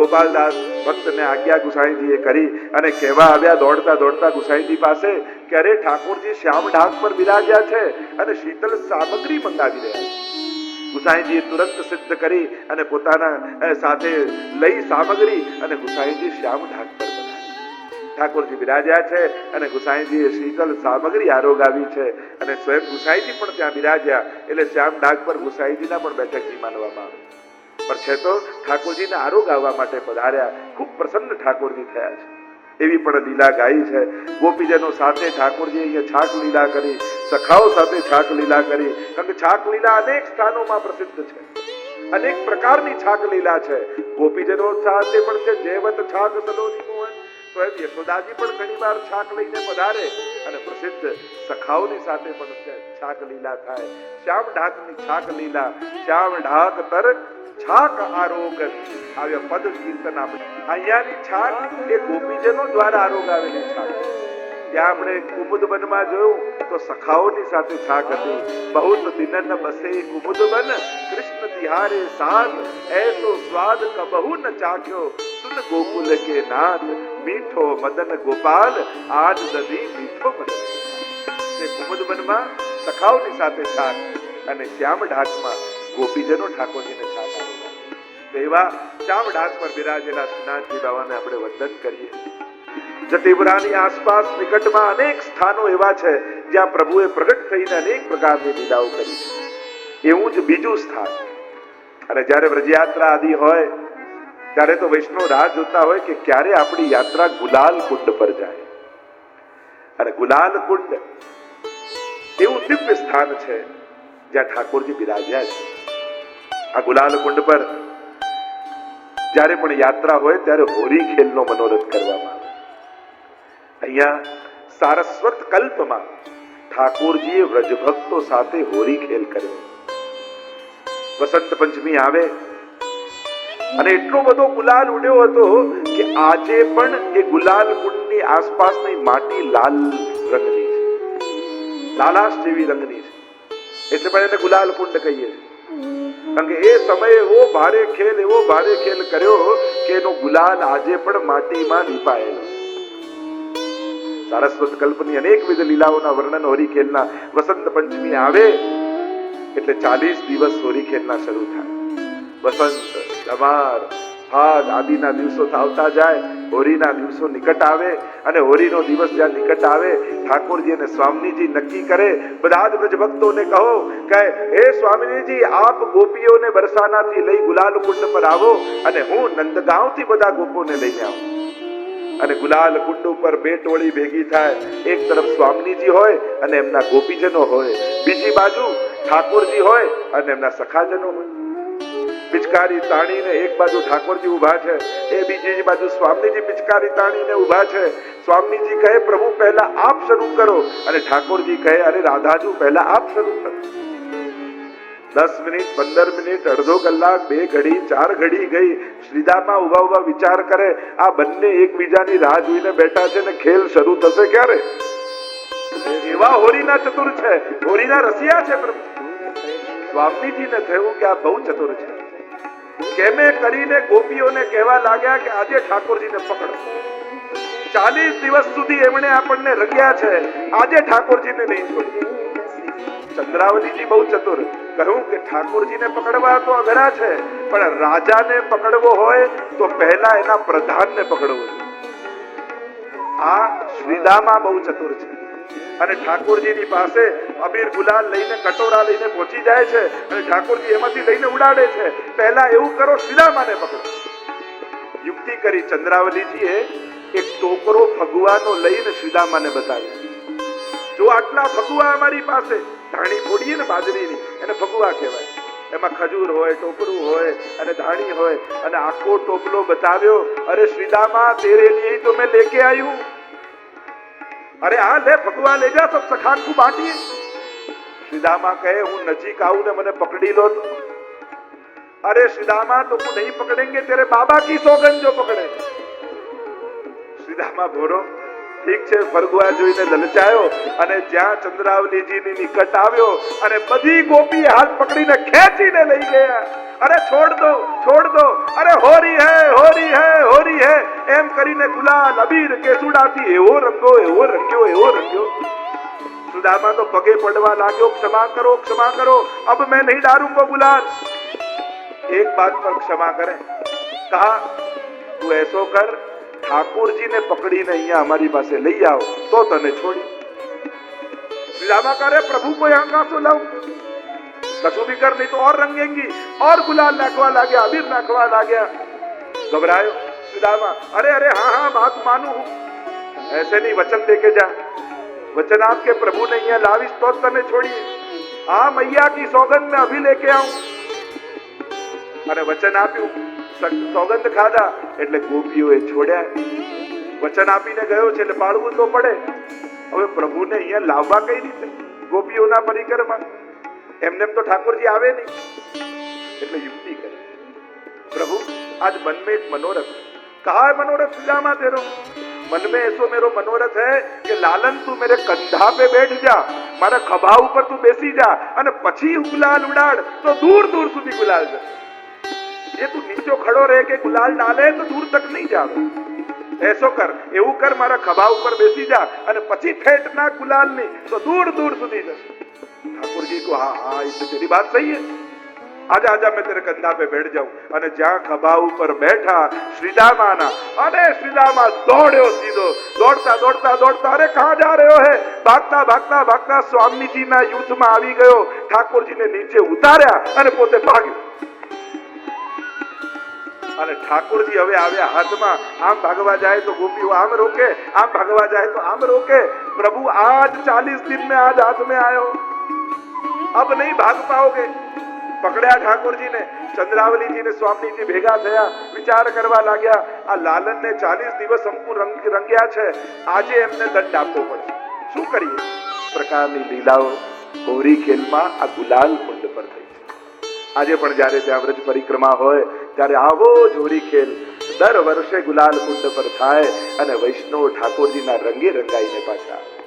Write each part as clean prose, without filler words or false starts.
ગોપાલદાસ ભક્તને આજ્ઞા ગુસાઈજીએ કરી અને કહેવા આવ્યા દોડતા દોડતા ગુસાઈજી પાસે કે અરે ઠાકોરજી શ્યામ ઢાક પર બિરાજ્યા છે અને શીતળ સામગ્રી મંગાવી રહ્યા છે। ગુસાઈજીએ તુરંત સિદ્ધ કરી અને પોતાના સાથે લઈ સામગ્રી અને ગુસાઈજી શ્યામ ઢાક પર બનાવી। ઠાકોરજી બિરાજ્યા છે અને ગુસાઈજીએ શીતળ સામગ્રી આરોગાવી છે અને સ્વયં ગુસાઈજી પણ ત્યાં બિરાજ્યા એટલે શ્યામ ઢાક પર ગુસાઈજીના પણ બેઠકજી માનવામાં આવે પણ છે તો ઠાકોરજીને આરોગ આવવા માટે પધાર્યા। ખૂબ પ્રસન્ન ઠાકોરજી થયા છે એવી પણ લીલા ગાઈ છે। ગોપીજનો સાથે ઠાકોરજી અહીંયા છાક લીલા કરી, સખાઓ સાથે છાક લીલા કરી, કારણ કે છાક લીલા અનેક સ્થાનોમાં પ્રસિદ્ધ છે, અનેક પ્રકારની છાક લીલા છે। ગોપીજનો સાથે પણ છે જેવત છાક સલોની મોહન, સ્વયં યશોદાજી પણ ઘણી વાર છાક લઈને પધારે અને પ્રસિદ્ધ સખાઓની સાથે પણ છાક લીલા થાય। શ્યામ ઢાકની છાક લીલા, શ્યામ ઢાક તર છાક આરોગન આવ્યા પદ કીર્તન આપણે અહીંયાની છાક એ ગોપીજનો દ્વારા આરોગ આવેલી છાક। ત્યાં આપણે કુમુદ વનમાં જોયું તો સખાઓની સાથે છાક હતી। બહુત દિનન બસે કુમુદ વન, કૃષ્ણ તિહારે સાથ, એસો સ્વાદ કબહુ ન ચાખ્યો, સુન ગોકુલ કે નાથ, મીઠો મદન ગોપાલ આજ દધી મીઠો મદન। તે કુમુદ વનમાં સખાઓની સાથે છાક અને શ્યામ ઢાકમાં ગોપીજનો ઠાકોરજીને છાક એવા શ્યામ ઢાક પર બિરાજેલા શ્રીનાથજી બાવાને આપણે વંદન કરીએ। જટીપુરાની આસપાસ નિકટમાં અનેક સ્થાનો એવા છે જ્યાં પ્રભુએ પ્રગટ થઈને અનેક પ્રકારની લીલાઓ કરી છે। એવું જ બીજું સ્થાન, અને જ્યારે વ્રજયાત્રા આદિ હોય ત્યારે તો વૈષ્ણવ રાહ જોતા હોય કે ક્યારે આપણી યાત્રા ગુલાલ કુંડ પર જાય। અને ગુલાલ કુંડ એવું દિવ્ય સ્થાન છે જ્યાં ઠાકોરજી બિરાજ્યા છે। આ ગુલાલ કુંડ પર જ્યારે પણ યાત્રા હોય ત્યારે હોરી ખેલનો મનોરથ કરવામાં આવે। અહીંયા સારસ્વત કલ્પમાં ઠાકોરજીએ વ્રજભક્તો સાથે હોરી ખેલ કર્યો। વસંત પંચમી આવે અને એટલો બધો ગુલાલ ઉડ્યો હતો કે આજે પણ એ ગુલાલ કુંડની આસપાસની માટી લાલ રંગની છે, લાલાશ જેવી રંગની છે, એટલે પણ એને ગુલાલ કુંડ કહીએ છીએ। કારણ કે એ સમયે એવો ભારે ખેલ કર્યો કે એનો ગુલાલ આજે પણ માટીમાં લીપાયેલો। સારસ્વત કલ્પની અનેકવિધ લીલાઓના વર્ણન હોરી ખેલના વસંત પંચમી આવે એટલે 40 દિવસ હોરી ખેલના શરૂ થાય। વસંત, ધમાર, ભાદ આદિના દિવસો આવતા જાય, હોરીના દિવસો નિકટ આવે અને હોરીનો દિવસ જ્યાં નિકટ આવે ઠાકોરજી અને સ્વામીજી નક્કી કરે, બધા જ વ્રજભક્તોને કહો કે હે સ્વામીજી આપ ગોપીઓને બરસાનાથી લઈ ગુલાલ કુંડ પર આવો અને હું નંદગાંવથી બધા ગોપોને લઈને આવું। અને ગુલાલ કુંડ ઉપર બે ટોળી ભેગી થાય, એક તરફ સ્વામીજી હોય અને એમના ગોપીજનો હોય, બીજી બાજુ ઠાકોરજી હોય અને એમના સખાજનો હોય। પિચકારી તાણીને એક બાજુ ઠાકોરજી ઉભા છે, એ બીજી બાજુ સ્વામીજી પિચકારી તાણીને ઉભા છે। સ્વામીજી કહે પ્રભુ પહેલા આપ શરૂ કરો અને ઠાકોરજી કહે અરે રાધાજુ પહેલા આપ શરૂ કરો। 10 મિનિટ, 15 મિનિટ, અડધો કલાક, 2 ઘડી, 4 ઘડી ગઈ। શ્રીદામાં ઉભા ઉભા વિચાર કરે આ બંને એકબીજાની રાહ જોઈને બેઠા છે ને ખેલ શરૂ થશે ક્યારે? એવા હોરીના ચતુર છે, હોરીના રસિયા છે પ્રભુ। સ્વામીજીને થયું કે આ બહુ ચતુર છે, કેમે કરીને ગોપીઓને કહેવા લાગ્યા કે આજે ઠાકોરજીને પકડો। 40 દિવસ સુધી એમણે આપણને રગ્યા છે, આજે ઠાકોરજીને નહીં છોડીએ। ચંદ્રાવલીજી બહુ ચતુર, કહ્યું કે ઠાકોરજીને પકડવા તો અઘરા છે પણ રાજાને પકડવો હોય તો પહેલા એના પ્રધાનને પકડવો જોઈએ। આ શ્રીદામા બહુ ચતુર છે અને ઠાકોરજીની પાસે અબીર ગુલાલ લઈને કટોરા લઈને પહોંચી જાય છે અને ઠાકોરજી એમાંથી લઈને ઉડાડે છે, પહેલા એવું કરો શ્રીદામાને પકડો। યુક્તિ કરી ચંદ્રાવલીજીએ એક ટોકરો ફગવાનો લઈને શ્રીદામાને બતાવ્યો, જો આટલા ફગવા અમારી પાસે, ધાણી ફોડીએ ને બાજરીની એને ફગવા કહેવાય। એમાં ખજૂર હોય, ટોપરું હોય અને ધાણી હોય અને આખો ટોપલો બતાવ્યો। અરે શ્રીદામા તેરે લીએ તો મેં લેકે आई हूं, અરે આ લે ફગવા લે જા, સબ સખા કો બાંટીએ। શ્રીદામા કહે હું નજીક આવું ને મને પકડી લો તો? અરે શ્રીદામા તો તું નહીં પકड़ेंगे, तेरे बाबा की सौगंध जो पकड़े। श्रीदामा बोलो ઠીક છે, ફરગુઆ જોઈને લલચાયો અને જ્યાં ચંદ્રાવલીજીની નિકટ આવ્યો અને બધી ગોપી હાથ પકડીને ખેંચીને લઈ ગયા. અરે છોડ દો, છોડ દો, અરે હોરી હે, હોરી હે, હોરી હે એમ કરીને ગુલાલ અબીર કેસુડાથી એવો રંગ્યો, એવો રંગ્યો, એવો રંગ્યો. સુદામા તો પગે પડવા લાગ્યો, क्षमा करो, क्षमा करो, अब मैं नहीं डालूंगा गुलाल. एक बात पर क्षमा करें, कहा તું ऐसो कर, ઠાકોરજીને પકડીને અહીંયા અમારી પાસે લઈ આવો તો તને છોડી. सुदामा करे प्रभु को यहाँ कहाँ से लाऊं, कछु भी कर, नहीं तो और रंगेंगी. और गुलाल नाखवा लाग्या, अबीर नाखवा लाग्या. घबरायो सुदामा, अरे अरे हाँ हाँ बात मानू, ऐसे नहीं, वचन देके जा. वचन आपके प्रभु ने यहाँ लाविश तो तने छोड़िए. हाँ मैया की सौगंध में अभी लेके आऊं. અને વચન આપ્યું, સોગંદ ખાધા એટલે ગોપીઓએ છોડ્યા. વચન આપીને ગયો છે એટલે પાળવું તો પડે. હવે પ્રભુને અહીંયા લાવવા કઈ રીતે ગોપીઓના પરિકરમાં? એમને તો ઠાકોરજી આવે નહીં. એટલે યુક્તિ કરી, प्रभु आज मन में एक मनोरथ. कहा है मनोरथ सुदामा तेरो? मन में ऐसो मेरो मनोरथ है कि लालन तू मेरे कंधा पे बैठ जा, मारा खभा ऊपर तू बेसी जा અને પછી ગુલાલ ઉડાડ તો दूर दूर સુધી ગુલાલ જાય. ये तू नीचो खड़ो रह के गुलाल डाले तो दूर तक नहीं जावे. ऐसो कर, એવું કર, મારા ખભા ઉપર બેસી જા અને પછી ફેટ ના ગુલાલ ની તો दूर दूर સુધી જશે. ठाकुर जी को हाँ हाँ ये तेरी बात सही है, आजा आजा मैं तेरे कंधा पे बैठ जाऊं. અને જ્યાં ખભા ઉપર બેઠા શ્રીદામાના, અરે શ્રીદામા દોડ્યો સીધો, દોડતા દોડતા દોડતા, અરે कहां जा रहे हो है, ભાગતા ભાગતા ભાગતા સ્વામીજીના યુથમાં આવી ગયો. ઠાકોરજીને નીચે ઉતાર્યા અને પોતે ભાગ્યો. અને ઠાકોરજી હવે આવ્યા હાથમાં, આમ ભાગવા જાય તો ગોપીઓ આમ રોકે, આમ ભાગવા જાય તો આમ રોકે. प्रभु आज 40 दिन में आज हाथ में आयो, अब नहीं भाग पाओगे. પકડ્યા ઠાકોરજીને. ચંદ્રાવલીજીને સ્વામીજી ભેગા થયા, વિચાર કરવા લાગ્યા, આ લાલનને 40 દિવસ અમકુ રંગ્યા છે, આજે એમને દંડ આપવો પડે, શું કરીએ? પ્રકારની લીલાઓ હોરી ખેલમાં આ ગુલાલ કુંડ પર થઈ છે. આજે પણ જ્યારે ત્યાં વ્રજ પરિક્રમા હોય ત્યારે આવો જ હોરી ખેલ દર વર્ષે ગુલાલ કુંડ પર થાય અને વૈષ્ણવ ઠાકોરજીના રંગે રંગાઈને પાછા આવે.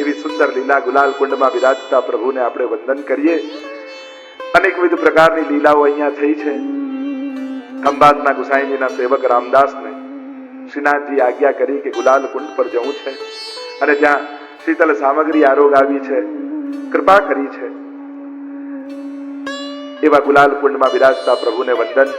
એવી સુંદર લીલા ગુલાલ કુંડમાં બિરાજતા પ્રભુને આપણે વંદન કરીએ. અનેકવિધ પ્રકારની લીલાઓ અહીંયા થઈ છે. ખંભાતના ગુસાઈજીના સેવક રામદાસને શ્રીનાથજી આજ્ઞા કરી કે ગુલાલ કુંડ પર જવું છે અને ત્યાં શીતલ સામગ્રી આરોગ આવી છે, કૃપા કરી છે. એવા ગુલાલ કુંડમાં બિરાજતા પ્રભુને વંદન.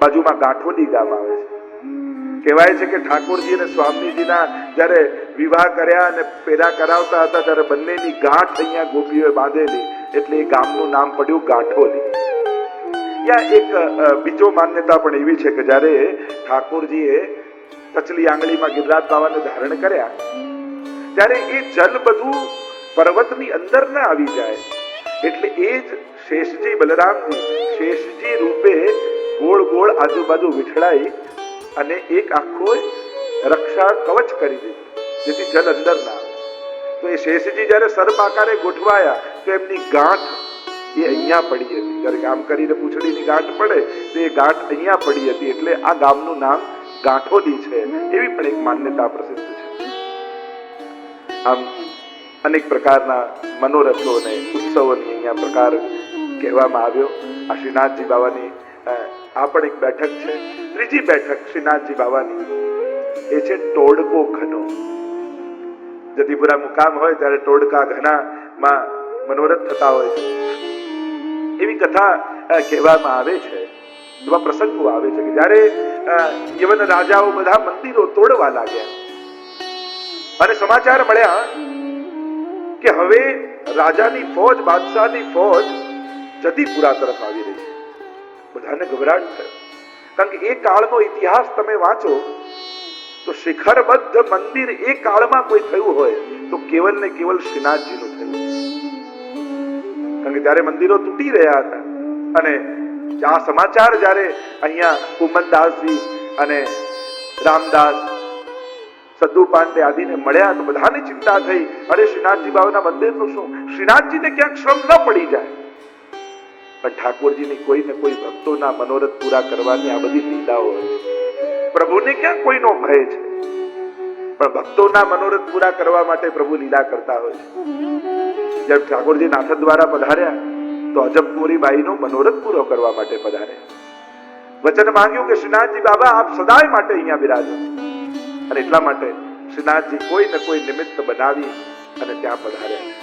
બાજુમાં ગાંઠોલી ગામ આવે છે. કહેવાય છે કે ઠાકોરજી અને સ્વામીજીના જ્યારે વિવાહ કર્યા અને પેરા કરાવતા હતા ત્યારે બંનેની ગાંઠ અહીંયા ગોપીઓએ બાંધેલી, એટલે એ ગામનું નામ પડ્યું ગાંઠોલી. ત્યાં એક બીજો માન્યતા પણ એવી છે કે જ્યારે ઠાકોરજીએ ટચલી આંગળીમાં ગિરિરાજ બાવાને ધારણ કર્યા ત્યારે એ જલ બધું પર્વતની અંદર ના આવી જાય, એટલે એ જ શેષજી બલરામજી શેષજી રૂપે ગોળ ગોળ આજુબાજુ વિઠળાઈ અને એક આખો રક્ષા કવચ કરી દીધું જેથી જલ અંદર ના આવે. તો એ શેષજી જ્યારે સર્પ આકારે ગોઠવાયા તો એમની ગાંઠ એ અહીંયા પડી હતી. જ્યારે આમ કરીને પૂંછડીની ગાંઠ પડે તો એ ગાંઠ અહીંયા પડી હતી, એટલે આ ગામનું નામ ગાંઠોલી છે. એવી પણ એક માન્યતા પ્રસિદ્ધ છે. આમ અનેક પ્રકારના મનોરથો અને ઉત્સવોની અહીંયા પ્રકાર કહેવામાં આવ્યો. આ શ્રીનાથજી બાવાની આ પણ એક બેઠક છે. ત્રીજી બેઠક શ્રીનાથજી બાવાની એ છે ટોડકો ઘનો. જતીપુરા મુકામ હોય ત્યારે ટોડકા ઘનામાં મનોરથ થતા હોય છે. એવી કથા કહેવામાં આવે છે. એવા પ્રસંગો આવે છે કે જ્યારે યવન રાજાઓ બધા મંદિરો તોડવા લાગ્યા અને સમાચાર મળ્યા કે હવે રાજાની ફોજ, બાદશાહની ફોજ જતીપુરા તરફ આવી રહી છે. બધાને ગભરાટ થયો, કારણ કે એ કાળનો ઇતિહાસ તમે વાંચો તો શિખરબદ્ધ મંદિર એ કાળમાં કોઈ થયું હોય તો કેવલ ને કેવલ શ્રીનાથજીનું થયું, કારણ કે ત્યારે મંદિરો તૂટી રહ્યા હતા. અને આ સમાચાર જ્યારે અહીંયા કુમનદાસજી અને રામદાસ, સદ્દુ પાંડે આદિને મળ્યા તો બધાને ચિંતા થઈ, અરે શ્રીનાથજી બાબાના મંદિરનું શું, શ્રીનાથજીને ક્યાંક શ્રમ ન પડી જાય. પણ ઠાકોરજીની કોઈ ને કોઈ ભક્તોના મનોરથ પૂરા કરવાની આ બધી લીલાઓ હોય છે. પ્રભુને ક્યાં કોઈનો ભય છે, પણ ભક્તોના મનોરથ પૂરા કરવા માટે પ્રભુ લીલા કરતા હોય છે. જેમ ઠાકોરજી નાથદ દ્વારા પધાર્યા તો અજબપુરી બાઈનો મનોરથ પૂરો કરવા માટે પધાર્યા. વચન માંગ્યું કે શ્રીનાથજી બાબા આપ સદાય માટે અહીંયા બિરાજો, અને એટલા માટે શ્રીનાથજી કોઈ ને કોઈ નિમિત્ત બનાવી અને ત્યાં પધાર્યા.